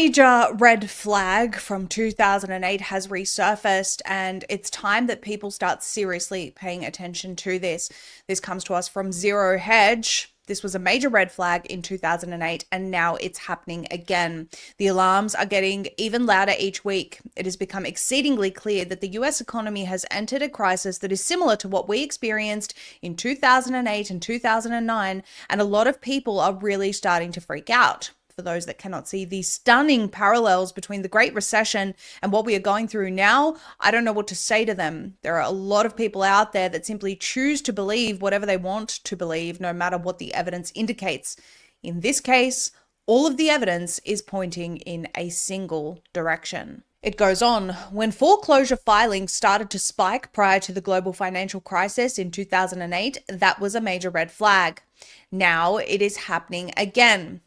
Major red flag from 2008 has resurfaced, and it's time that people start seriously paying attention to this. This comes to us from Zero Hedge. This was a major red flag in 2008, and now it's happening again. The alarms are getting even louder each week. It has become exceedingly clear that the US economy has entered a crisis that is similar to what we experienced in 2008 and 2009, and a lot of people are really starting to freak out. For those that cannot see the stunning parallels between the Great Recession and what we are going through now, I don't know what to say to them. There are a lot of people out there that simply choose to believe whatever they want to believe, no matter what the evidence indicates. In this case, all of the evidence is pointing in a single direction. It goes on. When foreclosure filings started to spike prior to the global financial crisis in 2008, that was a major red flag. Now it is happening again.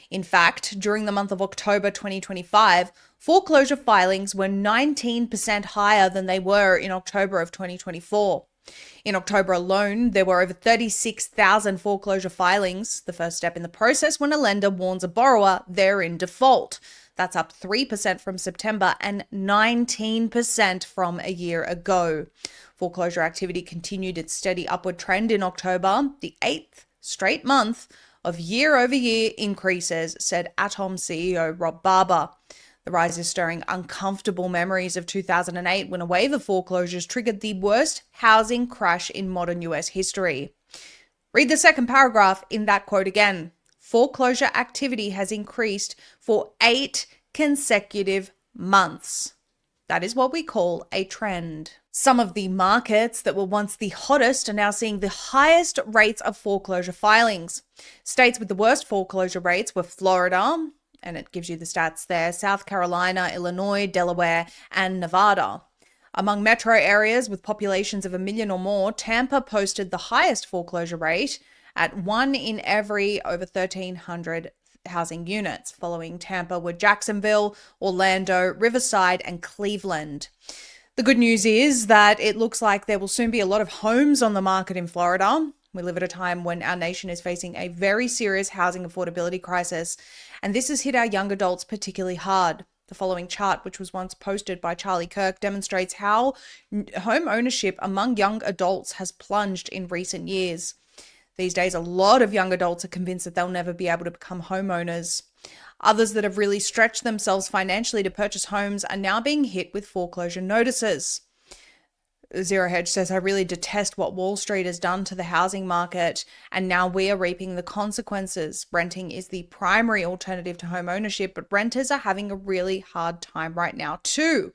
In fact, during the month of October 2025, foreclosure filings were 19% higher than they were in October of 2024. In October alone, there were over 36,000 foreclosure filings, the first step in the process when a lender warns a borrower they're in default. That's up 3% from September and 19% from a year ago. Foreclosure activity continued its steady upward trend in October, the 8th straight month of year-over-year increases, said Atom CEO Rob Barber. The rise is stirring uncomfortable memories of 2008 when a wave of foreclosures triggered the worst housing crash in modern US history. Read the second paragraph in that quote again. Foreclosure activity has increased for 8 consecutive months. That is what we call a trend. Some of the markets that were once the hottest are now seeing the highest rates of foreclosure filings. States with the worst foreclosure rates were Florida, and it gives you the stats there, South Carolina, Illinois, Delaware, and Nevada. Among metro areas with populations of 1 million or more, Tampa posted the highest foreclosure rate at 1 in every over 1,300 housing units. Following Tampa were Jacksonville, Orlando, Riverside, and Cleveland. The good news is that it looks like there will soon be a lot of homes on the market in Florida. We live at a time when our nation is facing a very serious housing affordability crisis, and this has hit our young adults particularly hard. The following chart, which was once posted by Charlie Kirk, demonstrates how home ownership among young adults has plunged in recent years. These days, a lot of young adults are convinced that they'll never be able to become homeowners. Others that have really stretched themselves financially to purchase homes are now being hit with foreclosure notices. Zero Hedge says, I really detest what Wall Street has done to the housing market, and now we are reaping the consequences. Renting is the primary alternative to home ownership, but renters are having a really hard time right now too.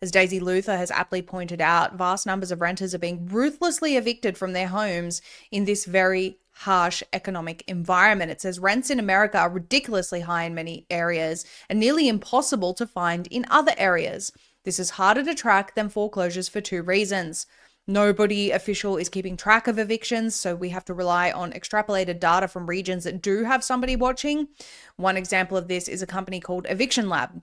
As Daisy Luther has aptly pointed out, vast numbers of renters are being ruthlessly evicted from their homes in this very harsh economic environment. It says rents in America are ridiculously high in many areas and nearly impossible to find in other areas. This is harder to track than foreclosures for 2 reasons. Nobody official is keeping track of evictions, so we have to rely on extrapolated data from regions that do have somebody watching. One example of this is a company called Eviction Lab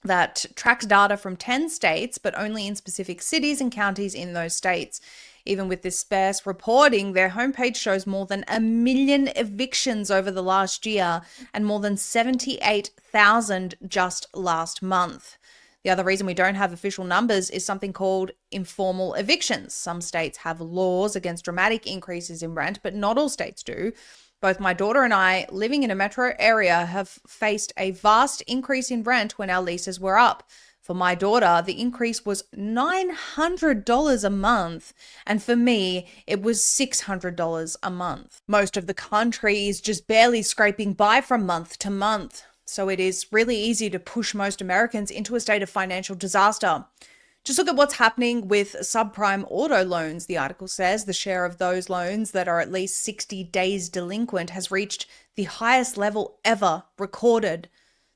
that tracks data from 10 states, but only in specific cities and counties in those states. Even with this sparse reporting, their homepage shows more than 1 million evictions over the last year and more than 78,000 just last month. The other reason we don't have official numbers is something called informal evictions. Some states have laws against dramatic increases in rent, but not all states do. Both my daughter and I, living in a metro area, have faced a vast increase in rent when our leases were up. For my daughter, the increase was $900 a month, and for me, it was $600 a month. Most of the country is just barely scraping by from month to month, so it is really easy to push most Americans into a state of financial disaster. Just look at what's happening with subprime auto loans, the article says. The share of those loans that are at least 60 days delinquent has reached the highest level ever recorded.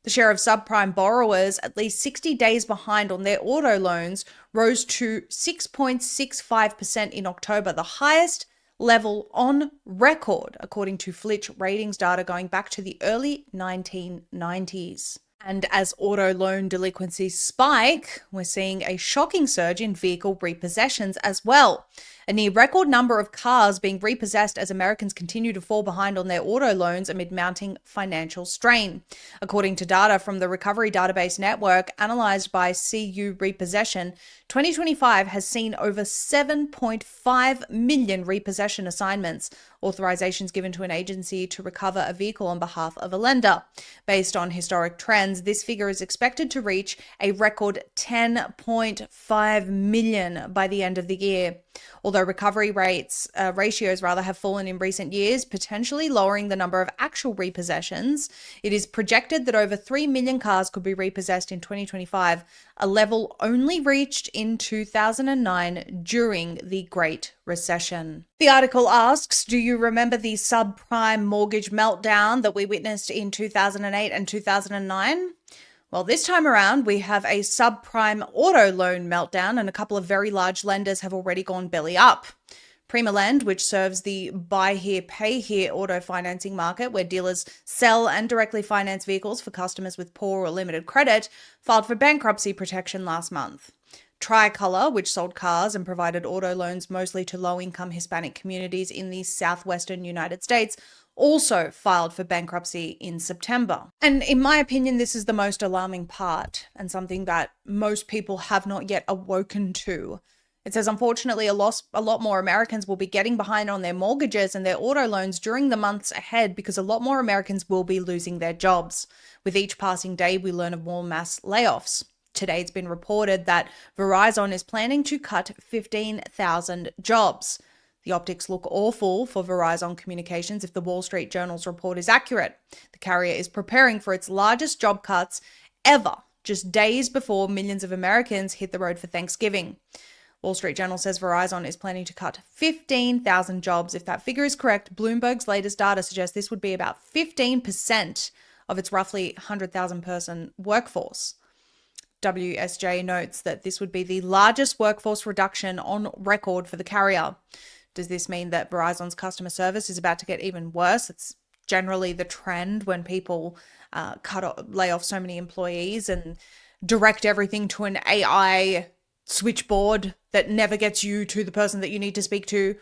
The share of subprime borrowers at least 60 days behind on their auto loans rose to 6.65% in October, the highest level on record, according to Fitch ratings data going back to the early 1990s. And as auto loan delinquencies spike, we're seeing a shocking surge in vehicle repossessions as well. A near record number of cars being repossessed as Americans continue to fall behind on their auto loans amid mounting financial strain. According to data from the Recovery Database Network, analyzed by CU Repossession, 2025 has seen over 7.5 million repossession assignments, authorizations given to an agency to recover a vehicle on behalf of a lender. Based on historic trends, this figure is expected to reach a record 10.5 million by the end of the year. Although recovery ratios have fallen in recent years, potentially lowering the number of actual repossessions, it is projected that over 3 million cars could be repossessed in 2025, a level only reached in 2009 during the Great Recession. The article asks, do you remember the subprime mortgage meltdown that we witnessed in 2008 and 2009? Well, this time around, we have a subprime auto loan meltdown, and a couple of very large lenders have already gone belly up. PrimaLend, which serves the buy here, pay here auto financing market, where dealers sell and directly finance vehicles for customers with poor or limited credit, filed for bankruptcy protection last month. Tricolor, which sold cars and provided auto loans mostly to low-income Hispanic communities in the southwestern United States, also filed for bankruptcy in September. And in my opinion, this is the most alarming part and something that most people have not yet awoken to. It says, unfortunately, a lot more Americans will be getting behind on their mortgages and their auto loans during the months ahead because a lot more Americans will be losing their jobs. With each passing day, we learn of more mass layoffs. Today, it's been reported that Verizon is planning to cut 15,000 jobs. The optics look awful for Verizon Communications if the Wall Street Journal's report is accurate. The carrier is preparing for its largest job cuts ever, just days before millions of Americans hit the road for Thanksgiving. Wall Street Journal says Verizon is planning to cut 15,000 jobs. If that figure is correct, Bloomberg's latest data suggests this would be about 15% of its roughly 100,000 person workforce. WSJ notes that this would be the largest workforce reduction on record for the carrier. Does this mean that Verizon's customer service is about to get even worse? It's generally the trend when people lay off so many employees and direct everything to an AI switchboard that never gets you to the person that you need to speak to.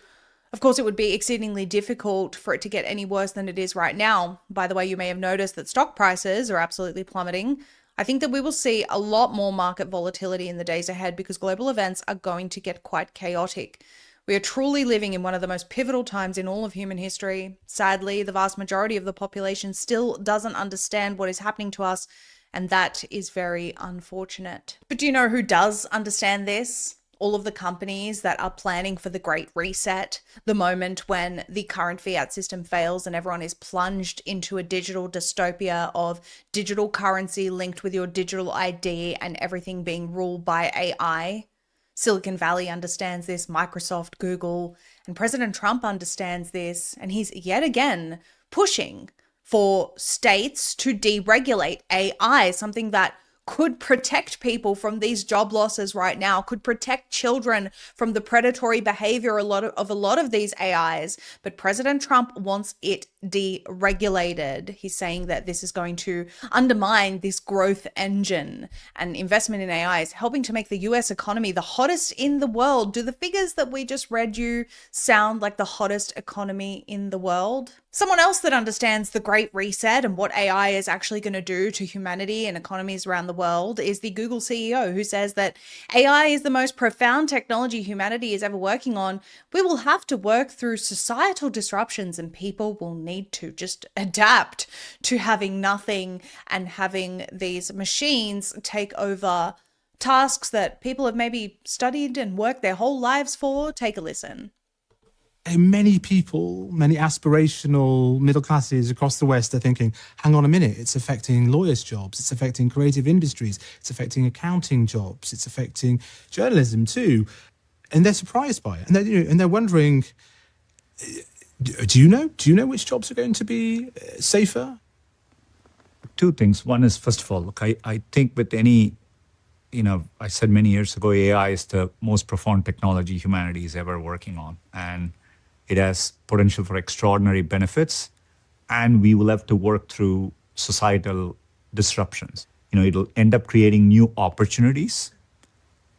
Of course, it would be exceedingly difficult for it to get any worse than it is right now. By the way, you may have noticed that stock prices are absolutely plummeting. I think that we will see a lot more market volatility in the days ahead because global events are going to get quite chaotic. We are truly living in one of the most pivotal times in all of human history. Sadly, the vast majority of the population still doesn't understand what is happening to us, and that is very unfortunate. But do you know who does understand this? All of the companies that are planning for the Great Reset, the moment when the current fiat system fails and everyone is plunged into a digital dystopia of digital currency linked with your digital ID and everything being ruled by AI. Silicon Valley understands this, Microsoft, Google, and President Trump understands this, and he's yet again pushing for states to deregulate AI, something that could protect people from these job losses right now, could protect children from the predatory behavior of a lot of these AIs. But President Trump wants it deregulated. He's saying that this is going to undermine this growth engine, and investment in AI is helping to make the US economy the hottest in the world. Do the figures that we just read you sound like the hottest economy in the world? Someone else that understands the Great Reset and what AI is actually going to do to humanity and economies around the world is the Google CEO, who says that AI is the most profound technology humanity is ever working on. We will have to work through societal disruptions, and people will need to just adapt to having nothing and having these machines take over tasks that people have maybe studied and worked their whole lives for. Take a listen. Many people, many aspirational middle classes across the West are thinking, hang on a minute, it's affecting lawyers' jobs, it's affecting creative industries, it's affecting accounting jobs, it's affecting journalism too. And they're surprised by it. And they're wondering, do you know which jobs are going to be safer? Two things. One is, first of all, look, I think with any, I said many years ago, AI is the most profound technology humanity is ever working on. And it has potential for extraordinary benefits, and we will have to work through societal disruptions. It'll end up creating new opportunities.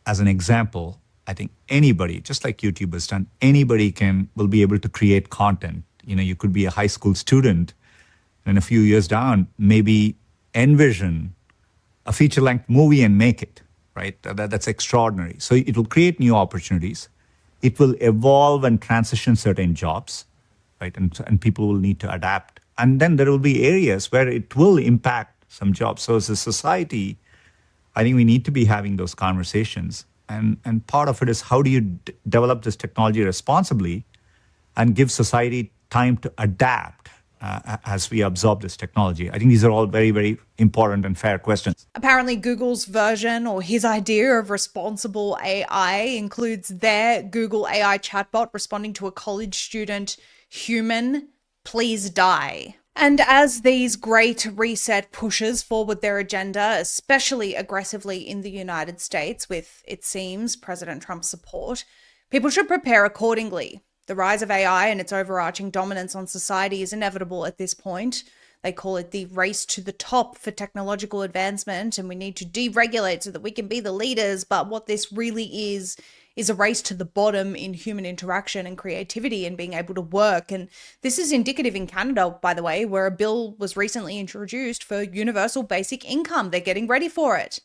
As an example, I think anybody, just like YouTube has done, anybody will be able to create content. You could be a high school student, and a few years down, maybe envision a feature-length movie and make it, right? That's extraordinary. So it will create new opportunities. It will evolve and transition certain jobs, right? And people will need to adapt. And then there will be areas where it will impact some jobs. So as a society, I think we need to be having those conversations. And part of it is, how do you develop this technology responsibly and give society time to adapt as we absorb this technology? I think these are all very, very important and fair questions. Apparently, Google's version or his idea of responsible AI includes their Google AI chatbot responding to a college student, "Human, please die." And as these Great Reset pushes forward their agenda, especially aggressively in the United States with, it seems, President Trump's support, people should prepare accordingly. The rise of AI and its overarching dominance on society is inevitable at this point. They call it the race to the top for technological advancement, and we need to deregulate so that we can be the leaders. But what this really is a race to the bottom in human interaction and creativity and being able to work. And this is indicative in Canada, by the way, where a bill was recently introduced for universal basic income. They're getting ready for it.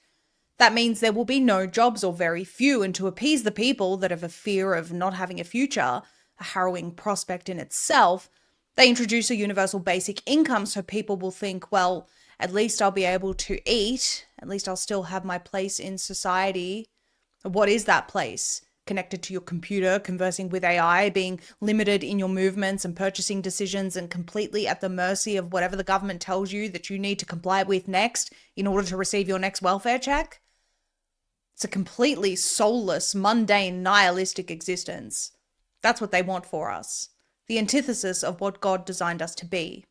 That means there will be no jobs or very few. And to appease the people that have a fear of not having a future, a harrowing prospect in itself, they introduce a universal basic income so people will think, well, at least I'll be able to eat. At least I'll still have my place in society. What is that place? Connected to your computer, conversing with AI, being limited in your movements and purchasing decisions, and completely at the mercy of whatever the government tells you that you need to comply with next in order to receive your next welfare check? It's a completely soulless, mundane, nihilistic existence. That's what they want for us. The antithesis of what God designed us to be.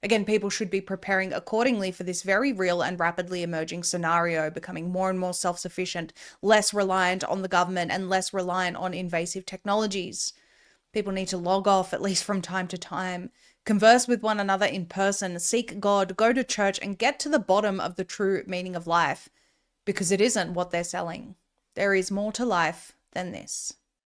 Again, people should be preparing accordingly for this very real and rapidly emerging scenario, becoming more and more self-sufficient, less reliant on the government, and less reliant on invasive technologies. People need to log off, at least from time to time, converse with one another in person, seek God, go to church, and get to the bottom of the true meaning of life, because it isn't what they're selling. There is more to life than this.